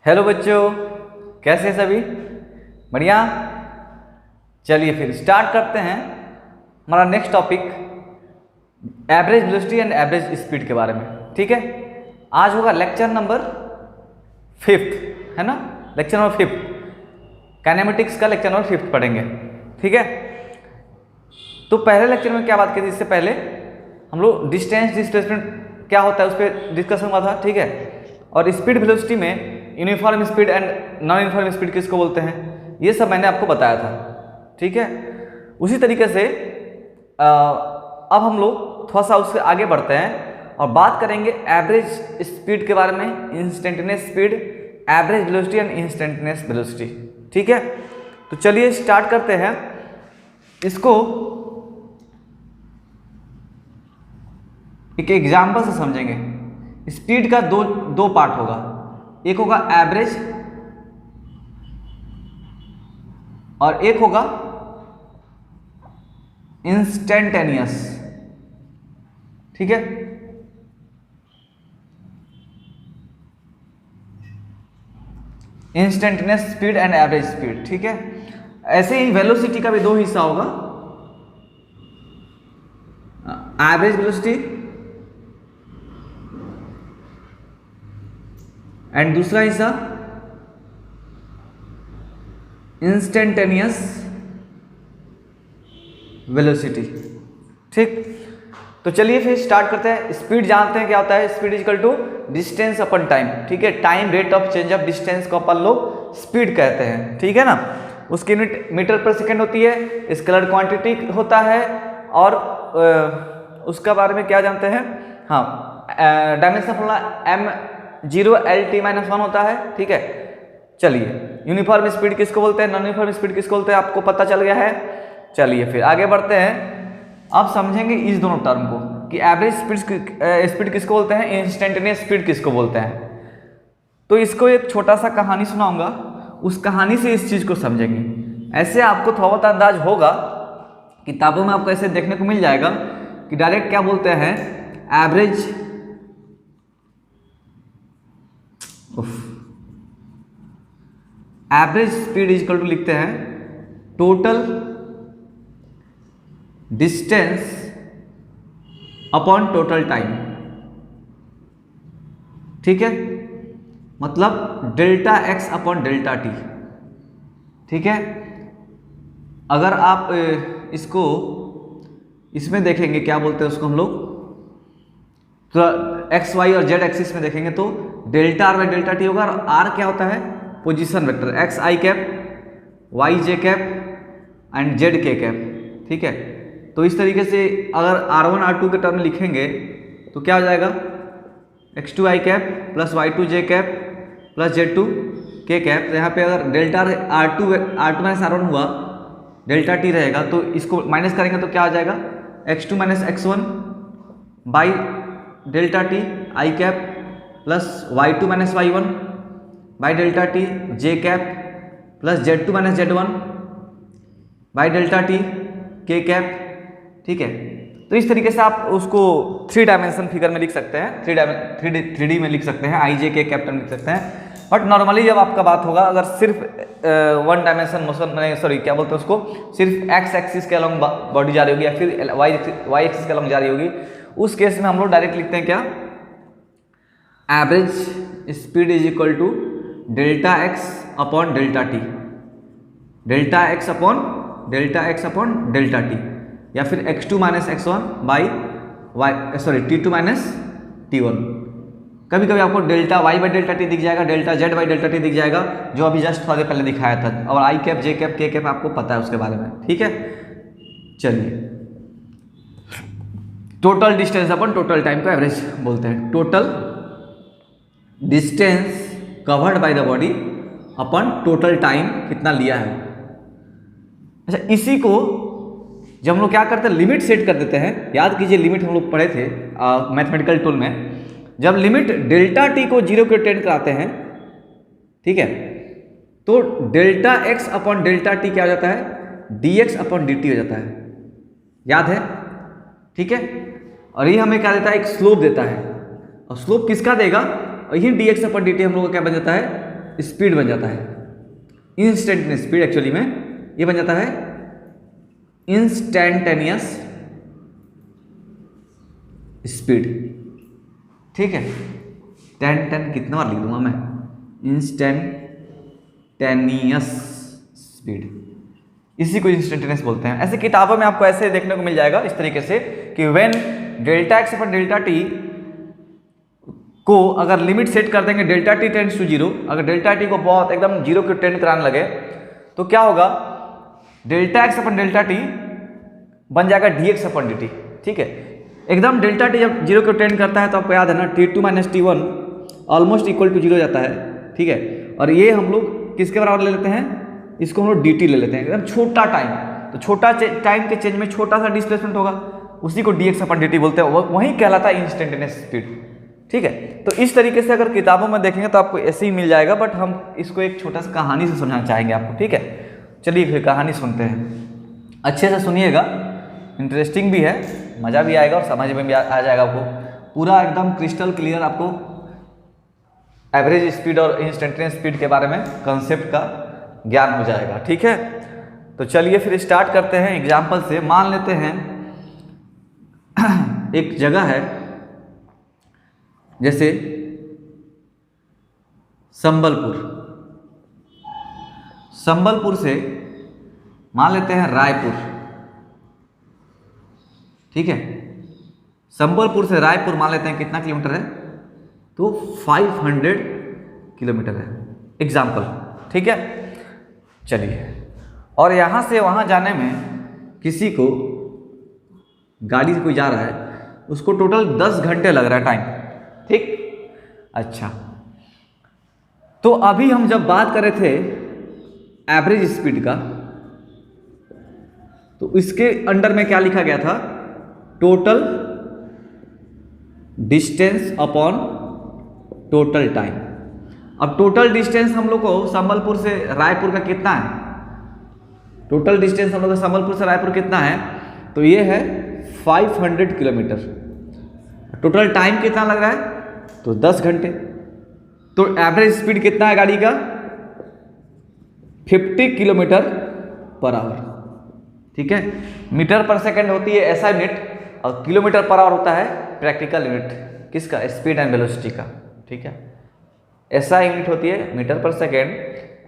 Hello बच्चों, कैसे हैं सभी? बढ़िया। चलिए फिर स्टार्ट करते हैं हमारा next topic, average velocity and average speed के बारे में। ठीक है, आज होगा लेक्चर नंबर 5, है ना? लेक्चर नंबर 5, काइनेमेटिक्स का लेक्चर नंबर 5 पढ़ेंगे। ठीक है, तो पहले लेक्चर में क्या बात की थी? इससे पहले हम लोग डिस्टेंस डिस्प्लेसमेंट क्या होता है उस पर डिस्कशन हुआ था। ठीक है, और स्पीड वेलोसिटी में uniform speed and non uniform speed किसको बोलते हैं, ये सब मैंने आपको बताया था। ठीक है, उसी तरीके से अब हम लोग थोड़ा सा उससे आगे बढ़ते हैं और बात करेंगे एवरेज स्पीड के बारे में, instantaneous speed, average velocity and instantaneous velocity. ठीक है, तो चलिए स्टार्ट करते हैं। इसको एक एग्जाम्पल से समझेंगे। स्पीड का दो पार्ट होगा, एक होगा एवरेज और एक होगा इंस्टेंटेनियस। ठीक है, instantaneous speed and average speed. ठीक है, ऐसे ही वेलोसिटी का भी दो हिस्सा होगा, एवरेज वेलोसिटी एंड दूसरा हिस्सा इंस्टेंटेनियस वेलोसिटी। ठीक, तो चलिए फिर स्टार्ट करते हैं। स्पीड जानते हैं क्या होता है? Speed equal to distance upon time. ठीक है, time rate of change of distance को अपन लोग स्पीड कहते हैं। ठीक है ना, उसकी यूनिट मीटर पर सेकेंड होती है, स्केलर क्वांटिटी होता है और उसका बारे में क्या जानते हैं? हाँ, डायमेंशन फॉर्मूला m0L_t-1 होता है। ठीक है, चलिए यूनिफॉर्म स्पीड किसको बोलते हैं, नॉन यूनिफॉर्म स्पीड किसको बोलते हैं, आपको पता चल गया है। चलिए फिर आगे बढ़ते हैं। अब समझेंगे इस दोनों टर्म को कि एवरेज स्पीड किसको बोलते हैं, इंस्टेंटेनियस स्पीड किसको बोलते हैं। तो इसको एक छोटा सा कहानी सुनाऊंगा, उस कहानी से इस चीज को समझेंगे। ऐसे आपको थोड़ा बहुत अंदाज होगा, किताबों में आपको ऐसे देखने को मिल जाएगा कि डायरेक्ट क्या बोलते हैं, एवरेज स्पीड इक्वल टू लिखते हैं total distance upon total time. ठीक है, मतलब delta X upon delta T. ठीक है, अगर आप इसको इसमें देखेंगे, क्या बोलते हैं उसको हम लोग, तो एक्स वाई और जेड एक्सिस में देखेंगे तो delta R by delta T होगा। और आर क्या होता है? Position vector, X I cap, Y J cap and Z K cap. ठीक है, तो इस तरीके से अगर R1 R2 के टर्म में लिखेंगे तो क्या हो जाएगा, x2 आई कैप प्लस y2 जे कैप प्लस z2 के कैप। तो यहाँ पे अगर डेल्टा R2 माइनस R1 हुआ, डेल्टा टी रहेगा, तो इसको माइनस करेंगे तो क्या हो जाएगा, x2 minus x1 by delta T I cap plus y2 minus y1 by delta T J cap plus z2 minus z1 by delta T K cap. ठीक है, तो इस तरीके से आप उसको 3 डायमेंशन फिगर में लिख सकते हैं, 3D में लिख सकते हैं, आई जे के कैप में लिख सकते हैं। बट नॉर्मली जब आपका बात होगा, अगर सिर्फ 1 डायमेंशन मोशन में, सॉरी क्या बोलते हैं उसको, सिर्फ एक्स एक्सिस के अलॉन्ग बॉडी जा रही होगी या फिर वाई एक्सिस के अलॉन्ग जा रही होगी, उस केस में हम लोग डायरेक्ट लिखते हैं क्या, average speed is equal to delta X upon delta T, delta X upon delta T, या फिर x2 minus x1 by t2 minus t1। कभी कभी आपको delta y by delta T दिख जाएगा, delta z by delta T दिख जाएगा, जो अभी जस्ट थोड़ा देर पहले दिखाया था। और आई कैप, जे कैप, के कैप आपको पता है उसके बारे में। ठीक है, चलिए टोटल डिस्टेंस अपन टोटल टाइम को एवरेज बोलते हैं। Total distance covered by the body upon total time कितना लिया है। अच्छा, इसी को जब हम लोग क्या करते हैं, लिमिट सेट कर देते हैं। याद कीजिए, लिमिट हम लोग पढ़े थे मैथमेटिकल टूल में, जब लिमिट डेल्टा टी को 0 के टेंड कराते हैं, ठीक है, तो delta X upon delta T क्या हो जाता है, dx अपॉन dt हो जाता है। याद है? ठीक है, और ये हमें क्या देता है, एक स्लोप देता है। और स्लोप किसका देगा, और यही dx अपॉन dt हम लोग का क्या बन जाता है, स्पीड बन जाता है, इंस्टेंटेनियस स्पीड एक्चुअली में ये बन जाता है इंस्टेंटेनियस स्पीड। ठीक है, 10 कितना बार लिख दूंगा मैं, इंस्टेंटेनियस स्पीड, इसी को इंस्टेंटेनियस बोलते हैं। ऐसे किताबों में आपको ऐसे देखने को मिल जाएगा इस तरीके से कि when delta x upon delta T को अगर लिमिट सेट कर देंगे डेल्टा टी टेंड्स टू 0, अगर डेल्टा टी को बहुत एकदम 0 को टेंड कराने लगे तो क्या होगा, delta x upon delta T बन जाएगा D x upon D T. ठीक है, एकदम डेल्टा टी जब 0 को टेंड करता है तो आपको याद है ना T2 minus T1 almost equal to 0 जाता है। ठीक है, और ये हम लोग किसके बराबर ले लेते हैं, इसको हम लोग dt ले लेते हैं, एकदम छोटा टाइम, तो छोटा टाइम के चेंज में छोटा सा डिस्प्लेसमेंट होगा, उसी को dx अपन dt बोलते हैं, वही कहलाता है इंस्टेंटेनियस स्पीड। ठीक है, तो इस तरीके से अगर किताबों में देखेंगे तो आपको ऐसे ही मिल जाएगा, बट हम इसको एक छोटा सा कहानी से समझाना चाहेंगे आपको। ठीक है, चलिए फिर कहानी सुनते हैं, अच्छे से सुनिएगा, इंटरेस्टिंग भी है, मज़ा भी आएगा और समझ में भी आ जाएगा आपको, पूरा एकदम क्रिस्टल क्लियर आपको एवरेज स्पीड और इंस्टेंटेनियस स्पीड के बारे में कंसेप्ट का ज्ञान हो जाएगा। ठीक है, तो चलिए फिर स्टार्ट करते हैं एग्जाम्पल से। मान लेते हैं एक जगह है जैसे संबलपुर से मान लेते हैं रायपुर। ठीक है, संबलपुर से रायपुर मान लेते हैं कितना किलोमीटर है, तो 500 किलोमीटर है एग्जाम्पल। ठीक है, चलिए, और यहाँ से वहाँ जाने में किसी को गाड़ी से कोई जा रहा है, उसको टोटल 10 घंटे लग रहा है टाइम। ठीक, अच्छा, तो अभी हम जब बात कर रहे थे एवरेज स्पीड का, तो इसके अंडर में क्या लिखा गया था, total distance upon total time. अब टोटल डिस्टेंस हम लोग को संबलपुर से रायपुर का कितना है, टोटल डिस्टेंस हम लोग का संबलपुर से रायपुर कितना है, तो ये है 500 किलोमीटर। टोटल टाइम कितना लग रहा है, तो 10 घंटे। तो एवरेज स्पीड कितना है गाड़ी का, 50 किलोमीटर पर आवर। ठीक है, मीटर पर सेकंड होती है एसआई यूनिट, और किलोमीटर पर आवर होता है प्रैक्टिकल यूनिट किसका, स्पीड एंड वेलोसिटी का। ठीक है, एसआई यूनिट होती है मीटर पर सेकेंड,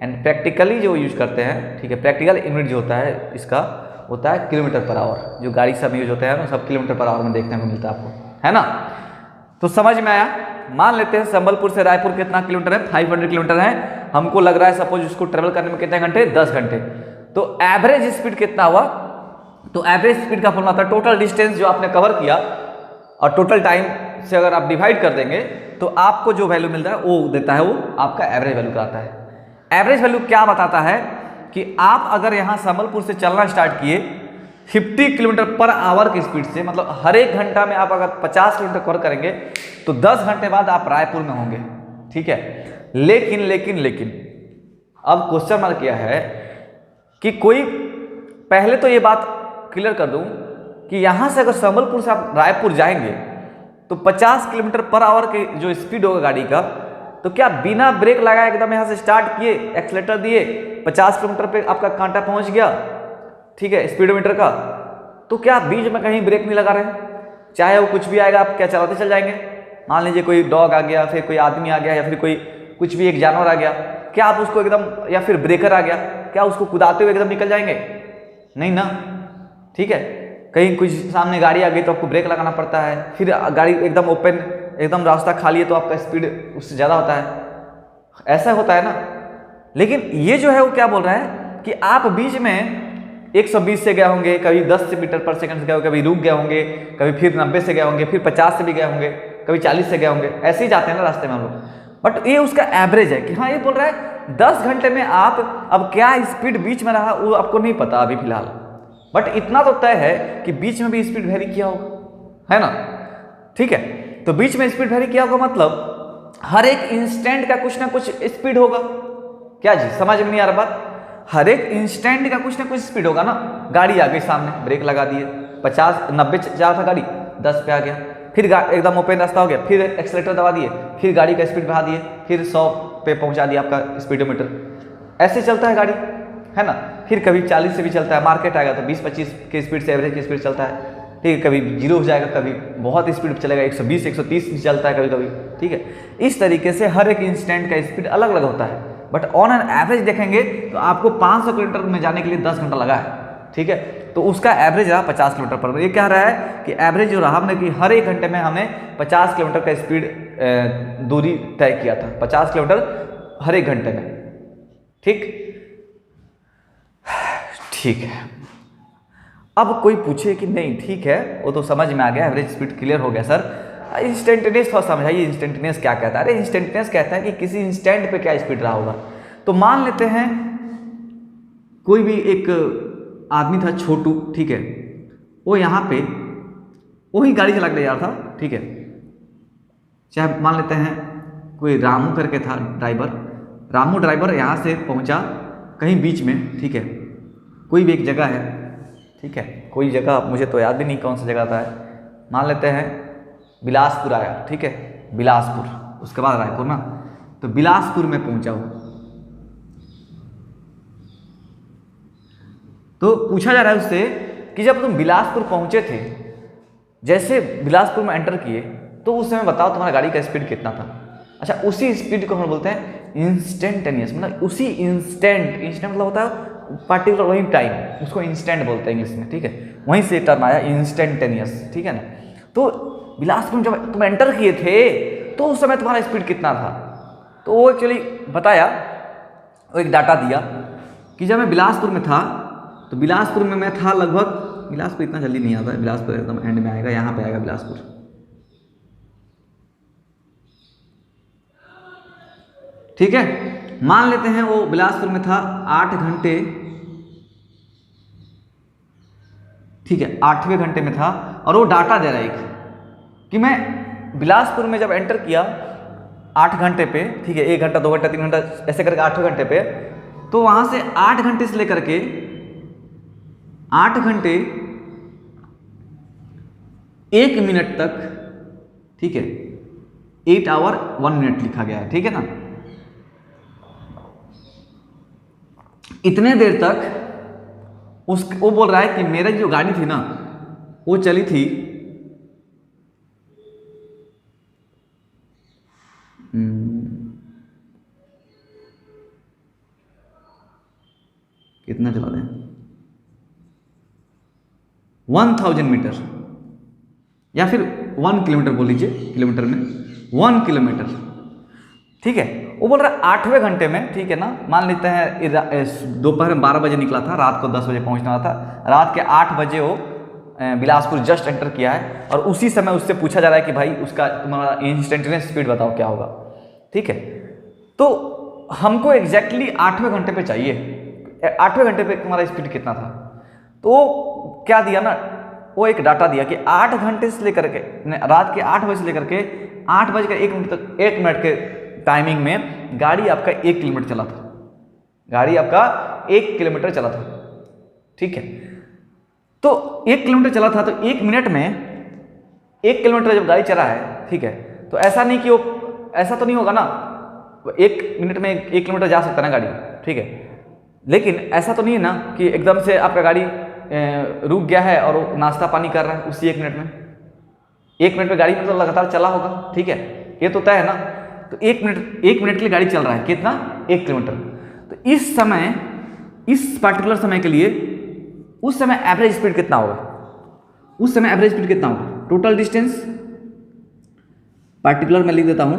एंड प्रैक्टिकली जो यूज करते हैं, ठीक है, प्रैक्टिकल यूनिट जो होता है इसका होता है किलोमीटर पर आवर। जो गाड़ी सब यूज होते हैं ना, सब किलोमीटर पर आवर में देखने को मिलता है आपको, है ना। तो समझ में आया। मान लेते हैं संबलपुर से रायपुर कितना किलोमीटर है, 500 किलोमीटर है। हमको लग रहा है सपोज उसको ट्रेवल करने में कितने घंटे, 10 घंटे। तो एवरेज स्पीड कितना हुआ, तो एवरेज स्पीड का फॉर्मूला था टोटल डिस्टेंस जो आपने कवर किया और टोटल टाइम से अगर आप डिवाइड कर देंगे तो आपको जो वैल्यू मिलता है वो देता है, वो आपका एवरेज वैल्यू कराता है। एवरेज वैल्यू क्या बताता है कि आप अगर यहाँ संबलपुर से चलना स्टार्ट किए 50 किलोमीटर पर आवर की स्पीड से, मतलब हर एक घंटा में आप अगर 50 किलोमीटर कवर करेंगे तो 10 घंटे बाद आप रायपुर में होंगे। ठीक है, लेकिन अब क्वेश्चन मार्क किया है कि कोई, पहले तो ये बात क्लियर कर दूं कि यहाँ से अगर संबलपुर से आप रायपुर जाएंगे तो 50 किलोमीटर पर आवर की जो स्पीड होगा गाड़ी का, तो क्या बिना ब्रेक लगाए एकदम यहाँ से स्टार्ट किए, एक्सीलेटर दिए, 50 किलोमीटर पे आपका कांटा पहुँच गया, ठीक है, स्पीडोमीटर का, तो क्या बीच में कहीं ब्रेक नहीं लगा रहे, चाहे वो कुछ भी आएगा आप क्या चलाते चल जाएंगे। मान लीजिए कोई डॉग आ गया, फिर कोई आदमी आ गया, या फिर कोई कुछ भी एक जानवर आ गया, क्या आप उसको एकदम, या फिर ब्रेकर आ गया, क्या उसको कुदाते हुए एकदम निकल जाएंगे, नहीं ना। ठीक है, कहीं कुछ सामने गाड़ी आ गई तो आपको ब्रेक लगाना पड़ता है, फिर गाड़ी एकदम ओपन, एकदम रास्ता खाली है तो आपका स्पीड उससे ज़्यादा होता है, ऐसा होता है ना। लेकिन ये जो है वो क्या बोल रहा है कि आप बीच में 120 से गए होंगे, कभी 10 मीटर पर सेकंड से गए होंगे, कभी रुक गए होंगे, कभी फिर 90 से गए होंगे, फिर 50 से भी गए होंगे, कभी 40 से गए होंगे, ऐसे ही जाते हैं ना रास्ते में हम लोग। बट ये उसका एवरेज है कि हाँ, ये बोल रहा है 10 घंटे में आप, अब क्या स्पीड बीच में रहा वो आपको नहीं पता अभी फिलहाल, बट इतना तो तय है कि बीच में भी स्पीड वेरी किया होगा, है ना। ठीक है, तो बीच में स्पीड वेरी किया होगा मतलब हर एक इंस्टेंट का कुछ ना कुछ स्पीड होगा। क्या जी, समझ में नहीं आ रहा बात, हर एक इंस्टेंट का कुछ ना कुछ स्पीड होगा ना। गाड़ी आ गई सामने, ब्रेक लगा दिए, 50-90 जा रहा था गाड़ी, 10 पे आ गया, फिर एकदम ओपन रास्ता हो गया, फिर एक्सीलेटर दबा दिए, फिर गाड़ी का स्पीड बढ़ा दिए, फिर 100 पे पहुंचा दिया आपका स्पीडोमीटर। ऐसे चलता है गाड़ी, है ना। फिर कभी 40 से भी चलता है, मार्केट आएगा तो 20-25 के स्पीड से एवरेज की स्पीड चलता है, ठीक है। कभी जीरो हो जाएगा, कभी बहुत स्पीड चलेगा, 120-130 चलता है कभी कभी, ठीक है। इस तरीके से हर एक इंस्टेंट का स्पीड अलग अलग होता है, बट ऑन एन एवरेज देखेंगे तो आपको 500 किलोमीटर में जाने के लिए 10 घंटा लगा है, ठीक है। तो उसका एवरेज रहा 50 किलोमीटर पर। ये कह रहा है कि एवरेज जो रहा हमने कि हर एक घंटे में हमने 50 किलोमीटर का स्पीड दूरी तय किया था, 50 किलोमीटर हर एक घंटे में, ठीक है। अब कोई पूछे कि नहीं ठीक है वो तो समझ में आ गया, एवरेज स्पीड क्लियर हो गया सर, इंस्टेंटेनियस थोड़ा समझाइए, इंस्टेंटेनियस क्या कहता है। अरे इंस्टेंटेनियस कहता है कि किसी इंस्टेंट पे क्या स्पीड रहा होगा। तो मान लेते हैं कोई भी एक आदमी था छोटू, ठीक है, वो यहाँ पे वही गाड़ी चला के जा रहा था, ठीक है। चाहे मान लेते हैं कोई रामू करके था ड्राइवर, रामू ड्राइवर यहाँ से पहुँचा कहीं बीच में, ठीक है, कोई भी एक जगह है, ठीक है, कोई जगह मुझे तो याद भी नहीं कौन सी जगह था, मान लेते हैं बिलासपुर आया, ठीक है, बिलासपुर, उसके बाद रायपुर ना, तो बिलासपुर में पहुंचा हूं। तो पूछा जा रहा है उससे कि जब तुम बिलासपुर पहुंचे थे, जैसे बिलासपुर में एंटर किए तो उस समय बताओ तुम्हारा गाड़ी का स्पीड कितना था। अच्छा, उसी स्पीड को हम बोलते हैं इंस्टेंटेनियस, मतलब उसी इंस्टेंट मतलब होता है पार्टिकुलर वही टाइम, उसको इंस्टेंट बोलते हैं इंग्लिश में, ठीक है। वहीं से टर्म आया इंस्टेंटेनियस, ठीक है ना। तो बिलासपुर में जब तुम एंटर किए थे तो उस समय तुम्हारा स्पीड कितना था, तो वो एक्चुअली बताया, वो एक डाटा दिया कि जब मैं बिलासपुर में था तो बिलासपुर में मैं था लगभग, बिलासपुर इतना जल्दी नहीं आता है, बिलासपुर एकदम एंड में आएगा, यहाँ पे आएगा बिलासपुर, ठीक है। मान लेते हैं वो बिलासपुर में था 8 घंटे, ठीक है, 8वें घंटे में था, और वो डाटा दे रहा है कि मैं बिलासपुर में जब एंटर किया 8 घंटे पे, ठीक है, 1 घंटा 2 घंटा 3 घंटा ऐसे करके 8वें घंटे पे, तो वहां से 8 घंटे से लेकर के 8 घंटे 1 मिनट तक, ठीक है, 8 आवर 1 मिनट लिखा गया है, ठीक है ना। इतने देर तक वो बोल रहा है कि मेरी जो गाड़ी थी ना वो चली थी कितना चला दें, 1000 मीटर या फिर 1 किलोमीटर बोल लीजिए, किलोमीटर में 1 किलोमीटर, ठीक है। वो बोल रहा है 8वें घंटे में, ठीक है ना, मान लेते हैं दोपहर में 12 बजे निकला था, रात को 10 बजे पहुंचना था, रात के 8 बजे वो बिलासपुर जस्ट एंटर किया है, और उसी समय उससे पूछा जा रहा है कि भाई उसका तुम्हारा इंस्टेंटेनियस स्पीड बताओ क्या होगा, ठीक है। तो हमको एग्जैक्टली 8वें घंटे पे चाहिए, 8वें घंटे पे तुम्हारा स्पीड कितना था। तो क्या दिया ना, वो एक डाटा दिया कि 8 घंटे से लेकर के रात के 8 बजे से लेकर के 8 बजे का 1 मिनट तक, 1 मिनट के टाइमिंग में गाड़ी आपका 1 किलोमीटर चला था, गाड़ी आपका 1 किलोमीटर चला था, ठीक है। तो 1 किलोमीटर चला था, तो 1 मिनट में 1 किलोमीटर जब गाड़ी चला है, ठीक है, तो ऐसा नहीं कि वो, ऐसा तो नहीं होगा ना 1 मिनट में 1 किलोमीटर जा सकता ना गाड़ी, ठीक है, लेकिन ऐसा तो नहीं है ना कि एकदम से आपका गाड़ी रुक गया है और वो नाश्ता पानी कर रहा है उसी 1 मिनट में। 1 मिनट में गाड़ी में तो लगातार चला होगा, ठीक है, ये तो तय है ना। तो 1 मिनट के लिए गाड़ी चल रहा है कितना, 1 किलोमीटर। तो इस समय, इस पार्टिकुलर समय के लिए उस समय एवरेज स्पीड कितना होगा, उस समय एवरेज स्पीड कितना होगा, टोटल डिस्टेंस पार्टिकुलर मैं लिख देता हूं,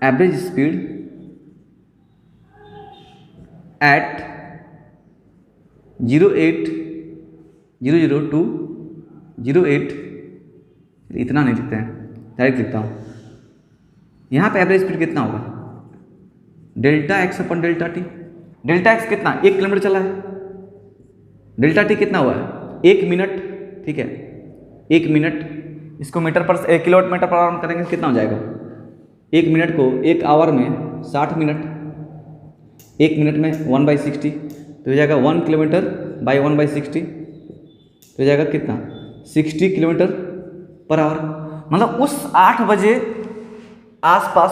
एवरेज स्पीड एट 0800 to 08, इतना नहीं लिखते हैं, डायरेक्ट लिखता हूँ। यहाँ पे एवरेज स्पीड कितना होगा, delta x upon delta T. Delta x कितना, 1 किलोमीटर चला है, डेल्टा टी कितना हुआ है 1 मिनट, ठीक है, 1 मिनट, इसको मीटर पर किलोमीटर पर आवर करेंगे कितना हो जाएगा, 1 मिनट को 1 आवर में 60 मिनट, 1 मिनट में 1/60, तो हो जाएगा 1 किलोमीटर बाई 1/60, तो हो जाएगा कितना 60 किलोमीटर पर आवर। मतलब उस 8 बजे आसपास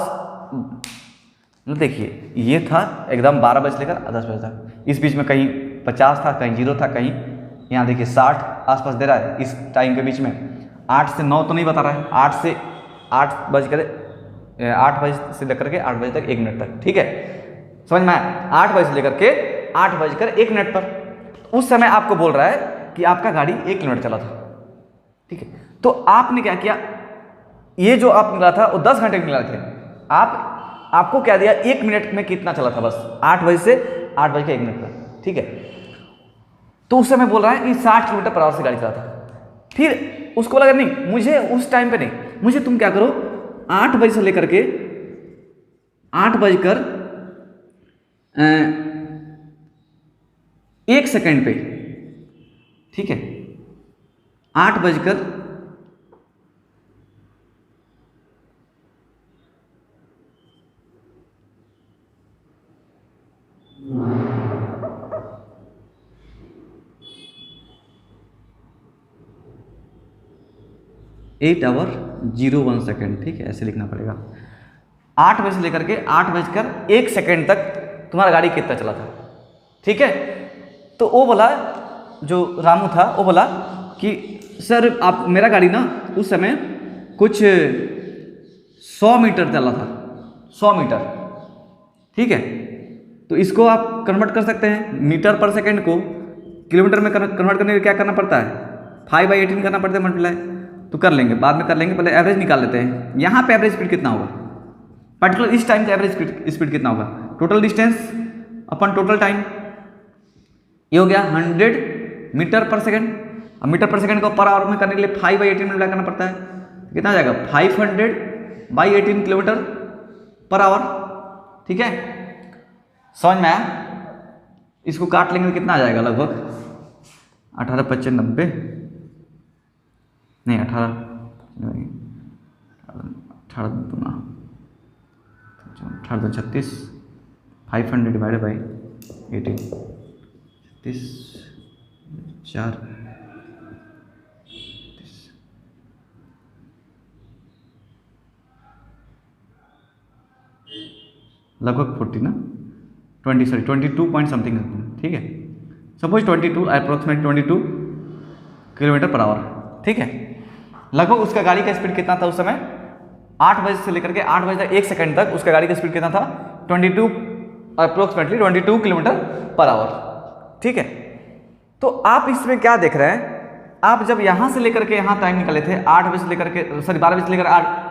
देखिए ये था एकदम 12 बजे से लेकर 10 बजे तक, इस बीच में कहीं 50 था, कहीं 0 था, कहीं यहाँ देखिए 60 आसपास दे रहा है। इस टाइम के बीच में 8 से 9 तो नहीं बता रहा है, 8 से 8 बजे से लेकर के 8 बजे तक 1 मिनट तक, ठीक है, समझ में आया। 8 बजे से लेकर के 8:01 पर उस समय आपको बोल रहा है कि आपका गाड़ी 1 किलोमीटर चला था, ठीक है। तो आपने क्या किया, ये जो आप निकला था वो 10 घंटे निकला थे, आपको क्या दिया 1 मिनट में कितना चला था, बस 8 बजे से 8:01 पर, ठीक है। तो उस समय बोल रहा है कि 60 किलोमीटर पर आवर से गाड़ी चला था। फिर उसको लगा नहीं, मुझे उस टाइम पे नहीं, मुझे तुम क्या करो 8 बजे से लेकर के 8:01 पे, ठीक है, 8:01 8:01, ठीक है, ऐसे लिखना पड़ेगा। 8 बजे से लेकर के 8:01 तक तुम्हारा गाड़ी कितना चला था, ठीक है। तो वो बोला, जो रामू था वो बोला कि सर आप मेरा गाड़ी ना उस समय कुछ 100 मीटर चला था, 100 मीटर, ठीक है। तो इसको आप कन्वर्ट कर सकते हैं, मीटर पर सेकेंड को किलोमीटर में कन्वर्ट करने के लिए क्या करना पड़ता है, 5/18 करना पड़ता है मल्टीप्लाई, तो कर लेंगे, बाद में कर लेंगे, पहले एवरेज निकाल लेते हैं। यहाँ पे एवरेज स्पीड कितना होगा, पर्टिकुलर इस टाइम का एवरेज स्पीड कितना होगा, टोटल डिस्टेंस अपन टोटल टाइम, ये हो गया 100 मीटर पर सेकेंड। अब मीटर पर सेकेंड को पर आवर में करने के लिए 5/18 मल्टीप्लाई करना पड़ता है, कितना आ जाएगा 500/18 किलोमीटर पर आवर, ठीक है। समझ में आया, इसको काट लेंगे तो कितना आ जाएगा, लगभग 18×5 = 90, नहीं 18 36, 500 डिवाइडेड बाई 18, 36 4 लगभग 40 ना 22 पॉइंट समथिंग, ठीक है। Suppose 22 approximate 22 kilometre per hour, ठीक है। लगभग उसका गाड़ी का स्पीड कितना था उस समय, 8 बजे से लेकर के 8:01 तक उसका गाड़ी का स्पीड कितना था, अप्रोक्सीमेटली 22 किलोमीटर पर आवर, ठीक है। तो आप इसमें क्या देख रहे हैं, आप जब यहाँ से लेकर के यहाँ टाइम निकाले थे 8 बजे से लेकर के 12 बजे से लेकर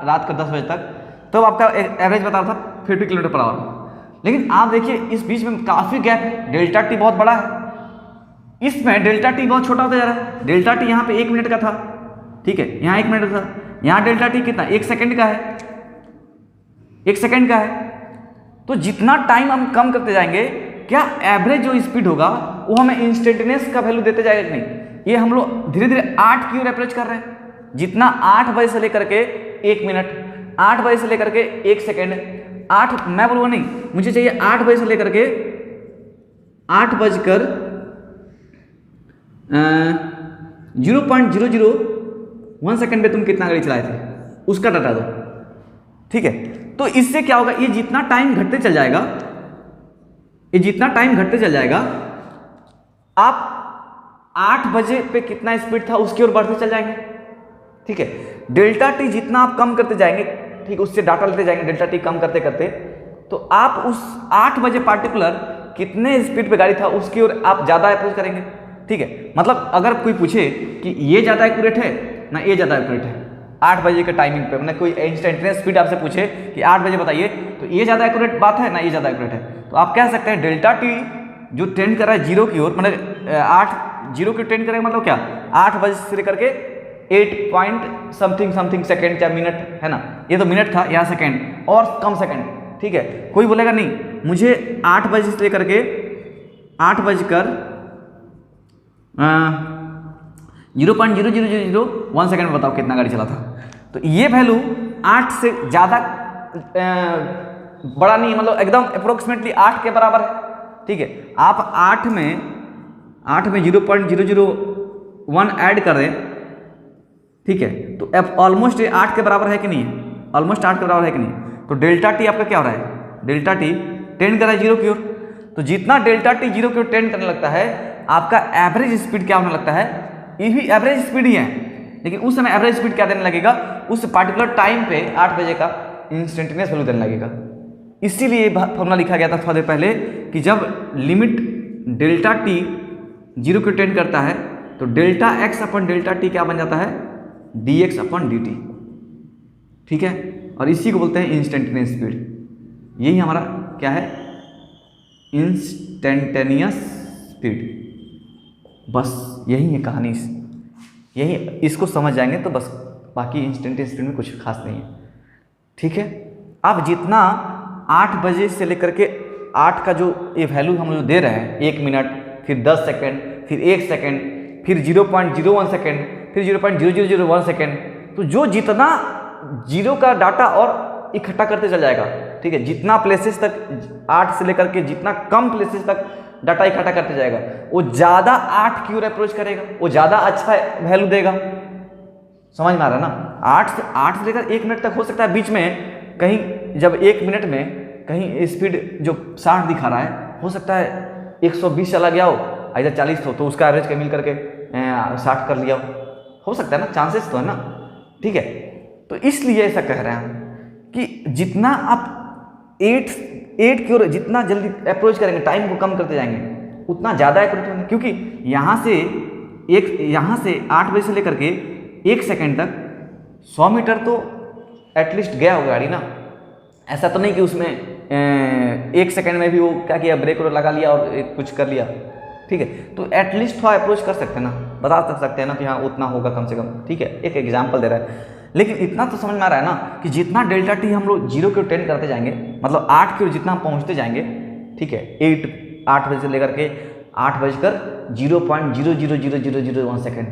रात को 10 बजे तक, तब आपका एवरेज बता रहा था 50 किलोमीटर पर आवर। लेकिन आप देखिए इस बीच में काफ़ी गैप है, डेल्टा टी बहुत बड़ा है, इसमें डेल्टा टी बहुत छोटा होता जा रहा है। डेल्टा टी यहाँ पे 1 मिनट का था, ठीक है, यहाँ 1 मिनट था, यहाँ डेल्टा टी कितना 1 सेकेंड का है, 1 सेकेंड का है। तो जितना टाइम हम कम करते जाएंगे, क्या एवरेज जो स्पीड होगा वो हमें इंस्टेंटेनियस का वैल्यू देते जाएगा कि नहीं, ये हम लोग धीरे धीरे 8 की ओर अप्रोच कर रहे हैं। जितना 8 बजे से लेकर के 1 मिनट, 8 बजे से लेकर के 1 सेकेंड, 8 मैं बोलूँगा नहीं, मुझे चाहिए 8 बजे से लेकर के 0.001 सेकेंड पे तुम कितना गाड़ी चलाए थे उसका डाटा दो, ठीक है। तो इससे क्या होगा, ये जितना टाइम घटते चल जाएगा, ये जितना टाइम घटते चल जाएगा, आप 8 बजे पे कितना स्पीड था उसकी ओर बढ़ते चल जाएंगे, ठीक है। डेल्टा टी जितना आप कम करते जाएंगे, ठीक, उससे डाटा लेते जाएंगे डेल्टा टी कम करते करते, तो आप उस 8 बजे पार्टिकुलर कितने स्पीड पे गाड़ी था उसकी ओर आप ज़्यादा अप्रोच करेंगे, ठीक है। मतलब अगर कोई पूछे कि ये ज़्यादा एक्यूरेट है ना ये ज़्यादा एक्यूरेट है 8 बजे के टाइमिंग पे, मतलब कोई इंस्टेंटेनियस स्पीड आपसे पूछे कि 8 बजे बताइए, तो ये ज़्यादा एक्यूरेट बात है ना ये ज़्यादा एक्यूरेट है, तो आप कह सकते हैं डेल्टा टी जो टेंड कर रहा है 0 की ओर, मतलब 8 0 की टेंड करेगा, मतलब क्या 8 बजे से लेकर के 8 पॉइंट समथिंग सेकेंड या मिनट है ना, ये तो मिनट था, यहाँ सेकेंड और कम सेकेंड, ठीक है। कोई बोलेगा नहीं मुझे 8 बजे से लेकर के 0.00001 सेकेंड बताओ कितना गाड़ी चला था। तो ये वैल्यू 8 से ज़्यादा बड़ा नहीं है, मतलब एकदम अप्रोक्सीमेटली 8 के बराबर है, ठीक है। आप 8 में 0.001 ऐड कर दें, ठीक है, तो अब ऑलमोस्ट 8 के बराबर है कि नहीं है, ऑलमोस्ट 8 के बराबर है कि नहीं। तो डेल्टा टी आपका क्या हो रहा है डेल्टा टी टेंड कर रहा है जीरो की ओर, तो जितना डेल्टा टी जीरो की ओर टेंड करने लगता है आपका एवरेज स्पीड क्या होने लगता है, ये भी एवरेज स्पीड ही है, लेकिन उस समय एवरेज स्पीड क्या देने लगेगा, उस पर्टिकुलर टाइम पे 8 बजे का इंस्टेंटेनियस वैल्यू देने लगेगा। इसीलिए फॉर्मूला लिखा गया था थोड़ा देर पहले कि जब लिमिट डेल्टा टी जीरो की ओर टेंड करता है तो delta x upon delta T क्या बन जाता है, D x upon D T, ठीक है। और इसी को बोलते हैं इंस्टेंटेनियस स्पीड। यही हमारा क्या है, इंस्टेंटेनियस स्पीड। बस यही है कहानी, यही इसको समझ जाएंगे तो बस, बाकी इंस्टेंटेनियस स्पीड में कुछ खास नहीं है, ठीक है। अब जितना 8 बजे से लेकर के 8 का जो ये वैल्यू हम जो दे रहे हैं, 1 मिनट, फिर 10 सेकेंड, फिर 1 सेकेंड, फिर 0.01 सेकेंड, फिर 0.0001 सेकेंड, तो जो जितना जीरो का डाटा और इकट्ठा करते चल जाएगा, ठीक है। जितना प्लेसेस तक 8 से लेकर के जितना कम प्लेसेस तक डाटा इकट्ठा करते जाएगा वो ज़्यादा 8 की ओर अप्रोच करेगा, वो ज़्यादा अच्छा वैल्यू देगा। समझ में आ रहा है ना। 8 से लेकर 1 मिनट तक हो सकता है बीच में कहीं, जब 1 मिनट में कहीं स्पीड जो 60 दिखा रहा है, हो सकता है 120 चला गया हो, इधर 40 हो, तो उसका एवरेज मिल करके 60 कर लिया हो सकता है ना, चांसेस तो है ना, ठीक है। तो इसलिए ऐसा कह रहे हैं कि जितना आप 8 की ओर जितना जल्दी अप्रोच करेंगे, टाइम को कम करते जाएंगे, उतना ज़्यादा एक्यूरेट होंगे, क्योंकि यहाँ से 8 बजे से लेकर के 1 सेकेंड तक 100 मीटर तो एटलीस्ट गया होगा गाड़ी ना। ऐसा तो नहीं कि उसमें 1 सेकेंड में भी वो क्या किया, ब्रेक लगा लिया और कुछ कर लिया, ठीक है। तो एटलीस्ट थोड़ा अप्रोच कर सकते हैं ना, बता सकते हैं ना कि हाँ उतना होगा कम से कम, ठीक है। एक एग्जाम्पल दे रहा है, लेकिन इतना तो समझ में आ रहा है ना कि जितना डेल्टा टी हम लोग जीरो की ओर टेंड करते जाएंगे, मतलब 8 की ओर जितना हम पहुँचते जाएंगे, ठीक है, 8 बजे से लेकर के 8 बजकर 0.000001 सेकेंड,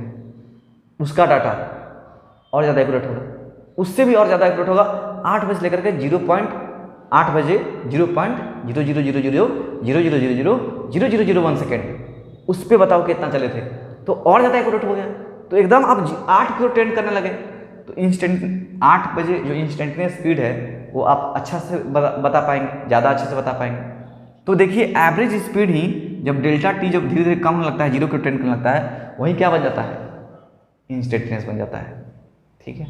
उसका डाटा और ज़्यादा एक्यूरेट होगा, उससे भी और ज़्यादा एक्यूरेट होगा 8 बजे से लेकर के 8 बजे 0.0000000001 सेकेंड, उस पर बताओ कितना चले थे, तो और ज़्यादा एक्यूरेट हो गया। तो एकदम आप 8 की ओर टेंड करने लगे, तो 8 बजे जो इंस्टेंटेनियस स्पीड है वो आप अच्छा से बता पाएंगे, ज़्यादा अच्छे से बता पाएंगे। तो देखिए एवरेज स्पीड ही जब डेल्टा टी जब धीरे धीरे कम होने लगता है, जीरो की ओर टेंड करने लगता है, वही क्या बन जाता है, इंस्टेंटेनियस बन जाता है, ठीक है।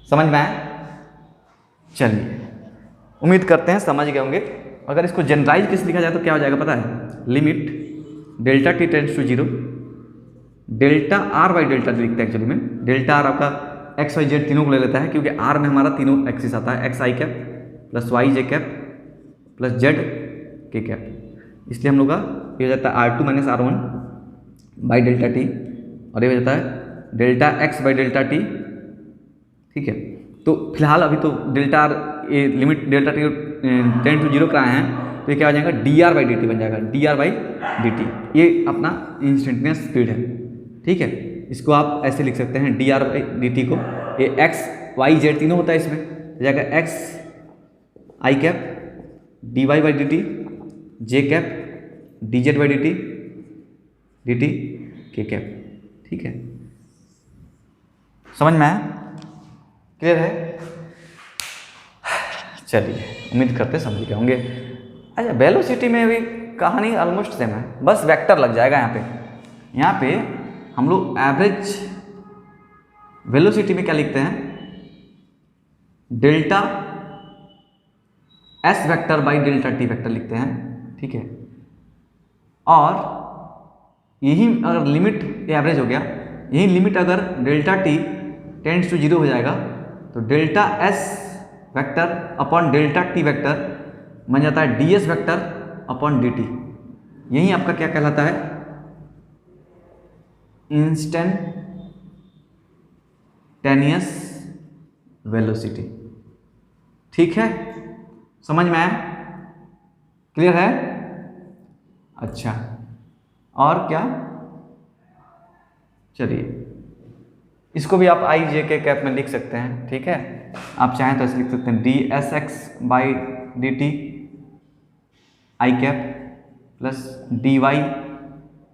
समझ में आया। चलिए, उम्मीद करते हैं समझ गए होंगे। अगर इसको जनरलाइज कैसे लिखा जाए तो क्या हो जाएगा पता है, limit delta T tends to zero, delta R by delta T लिखते हैं एक्चुअली में। डेल्टा आर आपका एक्स वाई जेड तीनों को ले लेता है, क्योंकि आर में हमारा तीनों एक्सिस आता है, x I cap plus Y J cap plus Z K cap, इसलिए हम लोग का ये हो जाता है R2 minus R1 by delta T, और ये हो जाता है delta X by delta T, ठीक है। तो फिलहाल अभी तो डेल्टा आर ये लिमिट डेल्टा टी 10 to 0 कराए हैं, तो ये क्या हो जाएगा, D R by D T बन जाएगा, D R by D T, ये अपना इंस्टेंटेनियस स्पीड है, ठीक है। इसको आप ऐसे लिख सकते हैं, D R by D T को, ये एक्स वाई जेड तीनों होता है इसमें, हो जाएगा X I cap D Y by D T, J cap D Z by D T K cap, ठीक है। समझ में आया, क्लियर है। चलिए, उम्मीद करते समझ गए होंगे। अच्छा, वेलोसिटी में भी कहानी ऑलमोस्ट सेम है, बस वेक्टर लग जाएगा यहाँ पे हम लोग एवरेज वेलोसिटी में क्या लिखते हैं, delta S vector by delta T vector लिखते हैं, ठीक है। और यही अगर लिमिट एवरेज हो गया, यही लिमिट अगर डेल्टा टी टेंड्स टू 0 हो जाएगा तो delta S vector upon delta T vector बन जाता है D S vector upon D T. यही आपका क्या कहलाता है, इंस्टेंटेनियस वेलोसिटी, ठीक है। समझ में आया, क्लियर है। अच्छा, और क्या, चलिए इसको भी आप आई जे के कैप में लिख सकते हैं, ठीक है। आप चाहें तो ऐसे लिख सकते हैं, D S X by D T I cap plus D Y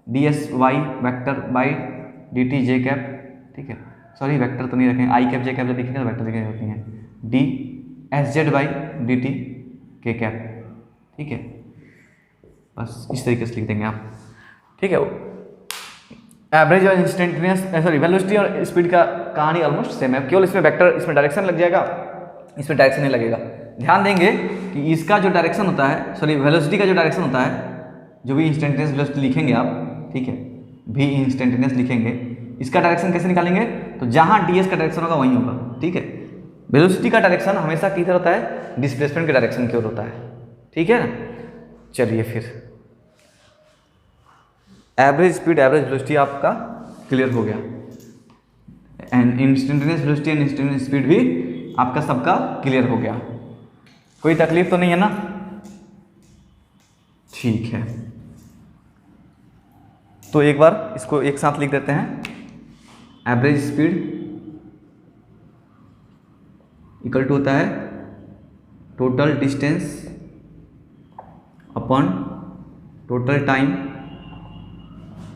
D S Y vector by D T J cap, ठीक है। सॉरी, वेक्टर तो नहीं रखेंगे, आई कैप जे कैप जब लिखेंगे तो वेक्टर लिखे होती हैं, D S Z by D T K cap, ठीक है, बस इस तरीके से लिख देंगे आप, ठीक है। एवरेज और इंस्टेंटेनियस सॉरी वेलोसिटी और स्पीड का कहानी ऑलमोस्ट सेम है, केवल इसमें वेक्टर, इसमें डायरेक्शन लग जाएगा, इसमें डायरेक्शन नहीं लगेगा। ध्यान देंगे कि इसका जो डायरेक्शन होता है, सॉरी वेलोसिटी का जो डायरेक्शन होता है, जो भी इंस्टेंटेनियस वेलोसिटी लिखेंगे आप, ठीक है, भी इंस्टेंटेनियस लिखेंगे, इसका डायरेक्शन कैसे निकालेंगे, तो जहाँ ds का डायरेक्शन होगा वहीं होगा, ठीक है। वेलोसिटी का डायरेक्शन हमेशा किधर होता है, डिस्प्लेसमेंट के डायरेक्शन की ओर होता है, ठीक है ना। चलिए फिर एवरेज स्पीड एवरेज वेलोसिटी आपका क्लियर हो गया, and instantaneous velocity and instantaneous speed भी आपका सबका क्लियर हो गया, कोई तकलीफ तो नहीं है ना, ठीक है। तो एक बार इसको एक साथ लिख देते हैं, एवरेज स्पीड इक्वल टू होता है total distance upon total time.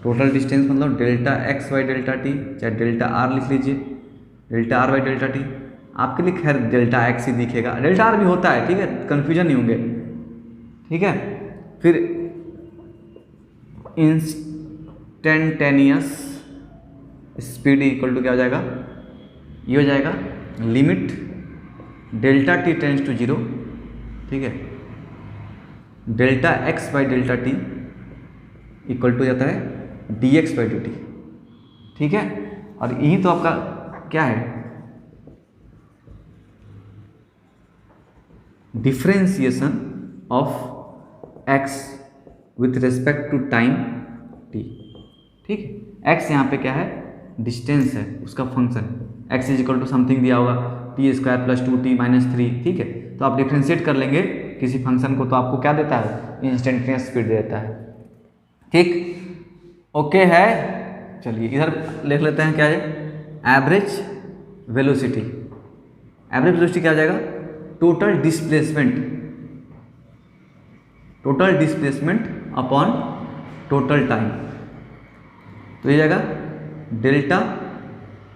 Total distance मतलब delta X by delta T, चाहे डेल्टा आर लिख लीजिए, delta R by delta T, आपके लिए खैर डेल्टा एक्स ही दिखेगा, डेल्टा आर भी होता है, ठीक है, कन्फ्यूजन नहीं होंगे, ठीक है। फिर इंस्टेंटेनियस स्पीड इक्वल टू क्या हो जाएगा, ये हो जाएगा limit delta T tends to 0, ठीक है, delta X by delta T equal to जाता है dx बाई dt, ठीक है। और यही तो आपका क्या है, differentiation of x with respect to time t, ठीक है। x यहाँ पे क्या है, डिस्टेंस है, उसका function x is equal to something दिया होगा T square plus 2t minus 3, ठीक है। तो आप डिफ्रेंशिएट कर लेंगे किसी फंक्शन को तो आपको क्या देता है, इंस्टेंटेनियस स्पीड देता है, ठीक, ओके है। चलिए इधर लिख लेते हैं क्या है, एवरेज वेलोसिटी। एवरेज वेलोसिटी क्या आ जाएगा, total displacement upon total time, तो ये जाएगा delta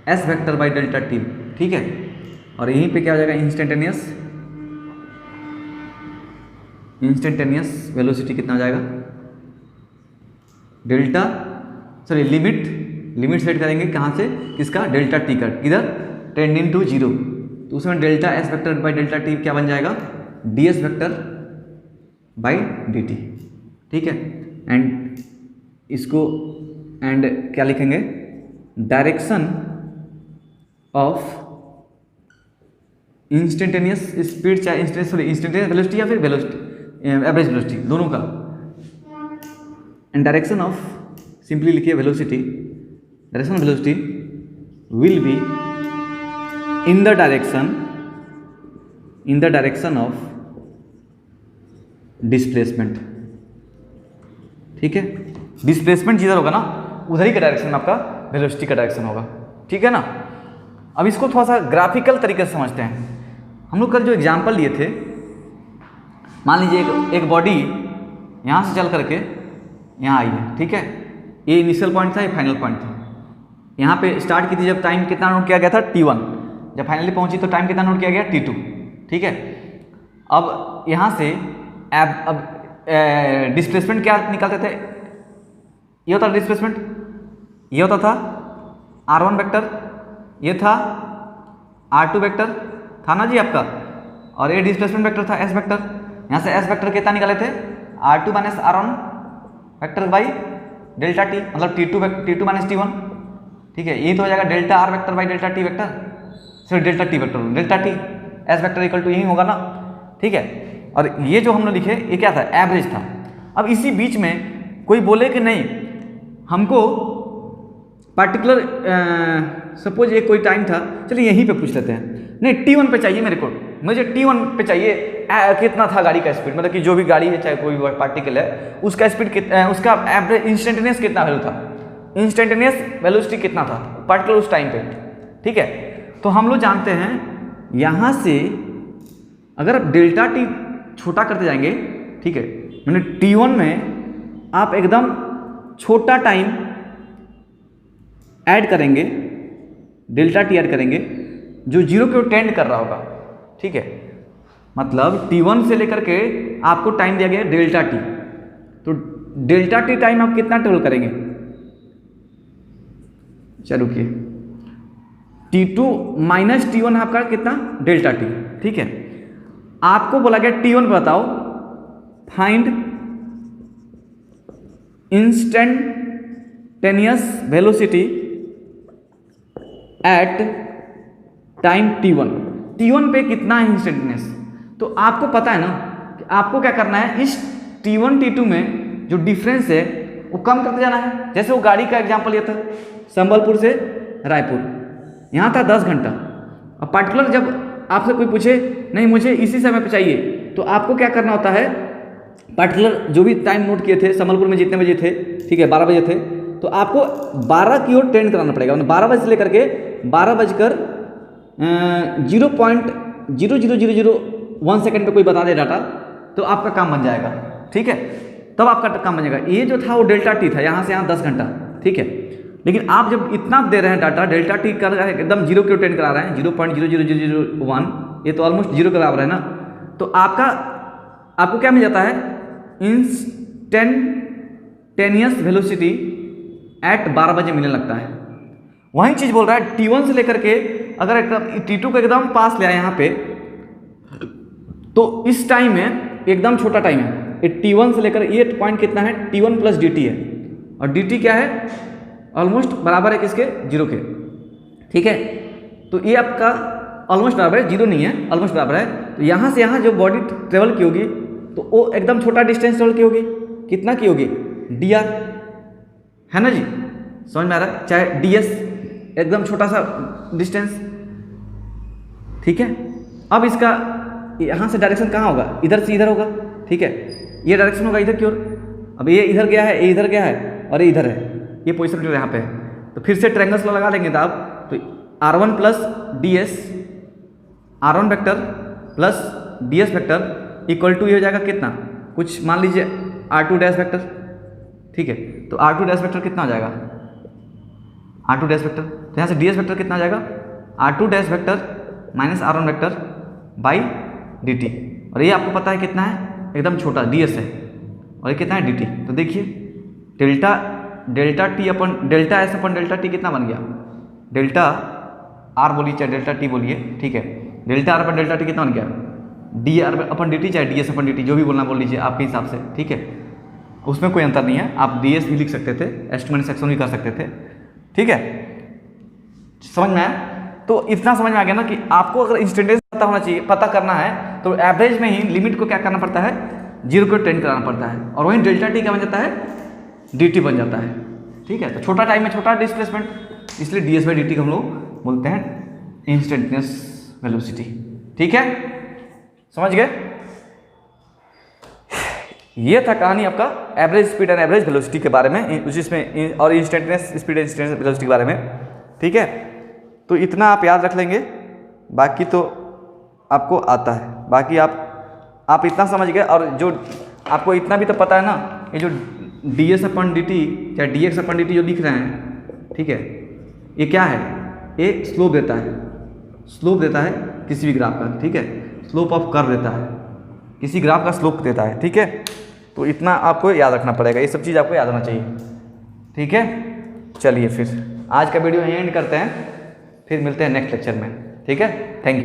S vector by delta T, ठीक है। और यहीं पे क्या हो जाएगा, इंस्टेंटेनियस वेलोसिटी कितना हो जाएगा, डेल्टा सॉरी लिमिट सेट करेंगे कहाँ से, किसका, डेल्टा टी का, इधर टेंडिंग टू 0, तो उसमें delta S vector by delta T क्या बन जाएगा, ds वेक्टर बाई dt, ठीक है। एंड इसको एंड क्या लिखेंगे, डायरेक्शन ऑफ इंस्टेंटेनियस स्पीड, चाहे इंस्टेंटेनियस वेलोसिटी या फिर वेलोसिटी एवरेज वेलोसिटी दोनों का, एंड डायरेक्शन ऑफ सिंपली लिखिए velocity, direction of velocity will be in the direction of displacement, ठीक है। डिस्प्लेसमेंट जिधर होगा ना उधर ही का डायरेक्शन में आपका वेलोसिटी का डायरेक्शन होगा, ठीक है ना। अब इसको थोड़ा सा ग्राफिकल तरीके से समझते हैं। हम लोग कल जो एग्जाम्पल लिए थे, मान लीजिए एक बॉडी यहाँ से चल करके यहाँ आई है, ठीक है, ये इनिशियल पॉइंट था, ये फाइनल पॉइंट था। यहाँ पे स्टार्ट की थी जब टाइम कितना नोट किया गया था, t1, जब फाइनली पहुंची तो टाइम कितना नोट किया गया, t2, ठीक है। अब यहाँ से अब डिस्प्लेसमेंट क्या निकालते थे, ये होता डिस्प्लेसमेंट, ये होता था r1 वेक्टर, ये था r2 वेक्टर था ना जी आपका, और ये डिस्प्लेसमेंट वेक्टर था s वेक्टर। यहाँ से s वेक्टर कितना निकाले थे, r2 minus r1 vector by delta T, मतलब t2 माइनस t1, ठीक है। ये तो हो जाएगा delta r vector by delta t vector, sorry delta t vector, delta t s vector equal to यही होगा ना, ठीक है। और ये जो हमने लिखे ये क्या था, एवरेज था। अब इसी बीच में कोई बोले कि नहीं हमको पार्टिकुलर सपोज ये कोई टाइम था, चलिए यहीं पे पूछ लेते हैं, नहीं t1 पे चाहिए मेरे को, मुझे t1 पे चाहिए कितना था गाड़ी का स्पीड, मतलब कि जो भी गाड़ी है चाहे कोई भी पार्टिकल है उसका स्पीड कितना, उसका एवरेज इंस्टेंटेनियस कितना वैल्यू था, इंस्टेंटेनियस वेलोसिटी कितना था पार्टिकुलर उस टाइम पे, ठीक है। तो हम लोग जानते हैं यहाँ से अगर आप डेल्टा टी छोटा करते जाएंगे, ठीक है, मैंने t1 में आप एकदम छोटा टाइम ऐड करेंगे, डेल्टा टी ऐड करेंगे जो 0 की ओर टेंड कर रहा होगा, ठीक है। मतलब T1 से लेकर के आपको टाइम दिया गया है डेल्टा टी, तो डेल्टा टी टाइम आप कितना ट्रेवल करेंगे? चलो रुकिए, T2 माइनस T1 आपका कितना? Delta T. ठीक है, आपको बोला गया T1 बताओ, find instantaneous velocity at time T1 पे कितना है इंस्टेंटेनियस। तो आपको पता है ना कि आपको क्या करना है, इस T1 T2 में जो डिफरेंस है वो कम करते जाना है। जैसे वो गाड़ी का एग्जांपल लिया था, संबलपुर से रायपुर, यहाँ था 10 घंटा। अब पार्टिकुलर जब आपसे कोई पूछे नहीं मुझे इसी समय पे चाहिए, तो आपको क्या करना होता है, पार्टिकुलर जो भी टाइम नोट किए थे संबलपुर में जितने बजे थे, ठीक है 12 बजे थे, तो आपको 12 की ओर ट्रेंड कराना पड़ेगा। 12 बजे से लेकर के 12:0.00001 सेकंड पे कोई बता दे डाटा, तो आपका काम बन जाएगा। ठीक है, तब आपका काम बन जाएगा। ये जो था वो डेल्टा टी था, यहाँ से यहाँ 10 घंटा। ठीक है, लेकिन आप जब इतना दे रहे हैं डाटा, डेल्टा टी कर रहा है एकदम 0 की ओर ट्रेंड करा रहे हैं, 0.00001, ये तो ऑलमोस्ट 0 के बराबर है ना। तो आपको क्या मिल जाता है, इंस्टेंटेनियस वेलोसिटी एट 12 बजे मिलने लगता है। वही चीज बोल रहा है T1 से लेकर के अगर एकदम T2 को एकदम पास ले आए यहाँ पे, तो इस टाइम में एकदम छोटा टाइम है। T1 से लेकर ये पॉइंट कितना है, T1 प्लस dt है, और dt क्या है, ऑलमोस्ट बराबर है किसके, 0 के। ठीक है, तो ये आपका ऑलमोस्ट बराबर है, 0 नहीं है, ऑलमोस्ट बराबर है। तो यहाँ से यहाँ जो बॉडी ट्रेवल की होगी तो वो एकदम छोटा डिस्टेंस ट्रेवल की होगी, कितना की होगी, dr, है ना जी, समझ में आ रहा है, चाहे ds एकदम छोटा सा डिस्टेंस। ठीक है, अब इसका यहाँ से डायरेक्शन कहाँ होगा, इधर से इधर होगा। ठीक है, ये डायरेक्शन होगा इधर की ओर। अब ये इधर गया है, ये इधर गया है, और ये इधर है, ये पोजिशन यहाँ पे है। तो फिर से ट्रायंगल्स लगा लेंगे तो आप, तो r1 plus ds, r1 vector plus ds vector equal to ये हो जाएगा कितना, कुछ मान लीजिए r2 डैश वेक्टर। ठीक है, तो r2 डैश वेक्टर कितना हो जाएगा, r2 डैश वेक्टर, तो यहाँ से ds वेक्टर कितना आ जाएगा, r2 dash vector minus r1 vector by dt। और ये आपको पता है कितना है, एकदम छोटा ds है, और ये कितना है dt। तो देखिए डेल्टा टी अपन डेल्टा एस अपन डेल्टा टी कितना बन गया, डेल्टा आर बोलिए चाहे डेल्टा टी बोलिए। ठीक है, डेल्टा आर अपन डेल्टा टी कितना बन गया, डी आर अपन डी टी चाहे डी एस अपन डी टी, जो भी बोलना बोल लीजिए आपके हिसाब से। ठीक है, उसमें कोई अंतर नहीं है, आप डी एस भी लिख सकते थे, एस्टिमेट सेक्शन भी कर सकते थे। ठीक है, समझ में आया। तो इतना समझ में आ गया ना कि आपको अगर इंस्टेंटेनियस पता होना चाहिए, पता करना है, तो एवरेज में ही लिमिट को क्या करना पड़ता है, 0 को ट्रेंड कराना पड़ता है, और वहीं डेल्टा टी क्या बन जाता है, dt बन जाता है। ठीक है, तो छोटा टाइम में छोटा डिस्प्लेसमेंट, इसलिए ds बाई dt को हम लोग बोलते हैं इंस्टेंटेनियस वेलोसिटी। ठीक है, समझ गए। ये था कहानी आपका average speed and average velocity के बारे में, जिसमें और instantaneous speed and instantaneous velocity के बारे में। ठीक है, तो इतना आप याद रख लेंगे, बाकी तो आपको आता है। बाकी आप इतना समझ गए, और जो आपको इतना भी तो पता है ना, ये जो ds अपन dt या dx अपन dt जो लिख रहे हैं, ठीक है, ये क्या है, ये स्लोप देता है, स्लोप देता है किसी भी ग्राफ का। ठीक है, स्लोप ऑफ कर्व देता है, किसी ग्राफ का स्लोप देता है। ठीक है, तो इतना आपको याद रखना पड़ेगा, ये सब चीज़ आपको याद होना चाहिए। ठीक है, चलिए फिर आज का वीडियो यहीं एंड करते हैं, फिर मिलते हैं नेक्स्ट लेक्चर में। ठीक है, थैंक यू।